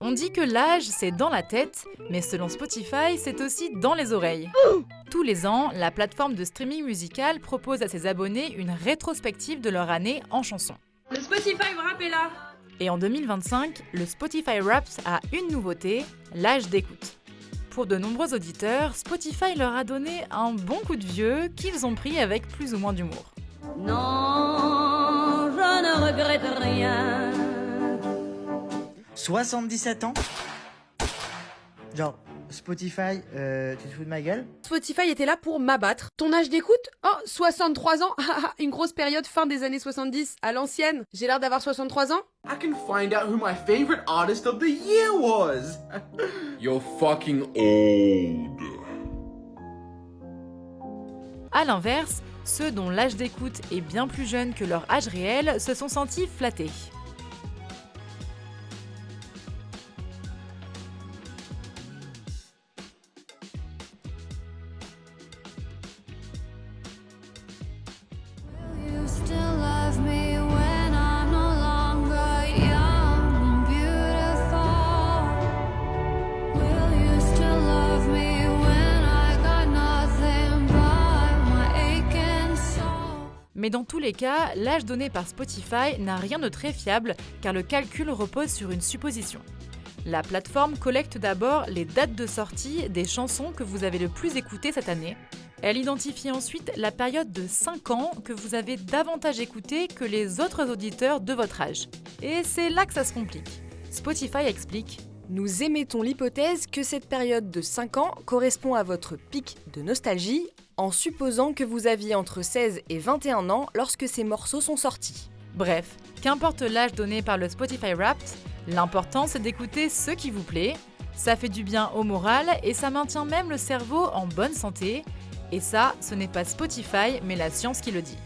On dit que l'âge, c'est dans la tête, mais selon Spotify, c'est aussi dans les oreilles. Tous les ans, la plateforme de streaming musical propose à ses abonnés une rétrospective de leur année en chansons. Le Spotify Wrap est là. Et en 2025, le Spotify Wrapped a une nouveauté, l'âge d'écoute. Pour de nombreux auditeurs, Spotify leur a donné un bon coup de vieux qu'ils ont pris avec plus ou moins d'humour. Non, je ne regrette rien. 77 ans? Genre, Spotify, tu te fous de ma gueule? Spotify était là pour m'abattre. Ton âge d'écoute? Oh, 63 ans. Une grosse période fin des années 70, à l'ancienne. J'ai l'air d'avoir 63 ans? I can find out who my favorite artist of the year was. You're fucking old. A l'inverse, ceux dont l'âge d'écoute est bien plus jeune que leur âge réel se sont sentis flattés. You still love me when I'm no longer young and beautiful. Will you still love me when I got nothing but my aching soul? Mais dans tous les cas, l'âge donné par Spotify n'a rien de très fiable car le calcul repose sur une supposition. La plateforme collecte d'abord les dates de sortie des chansons que vous avez le plus écoutées cette année. Elle identifie ensuite la période de 5 ans que vous avez davantage écouté que les autres auditeurs de votre âge. Et c'est là que ça se complique. Spotify explique: Nous émettons l'hypothèse que cette période de 5 ans correspond à votre pic de nostalgie, en supposant que vous aviez entre 16 et 21 ans lorsque ces morceaux sont sortis. Bref, qu'importe l'âge donné par le Spotify Wrapped, l'important c'est d'écouter ce qui vous plaît. Ça fait du bien au moral et ça maintient même le cerveau en bonne santé. Et ça, ce n'est pas Spotify, mais la science qui le dit.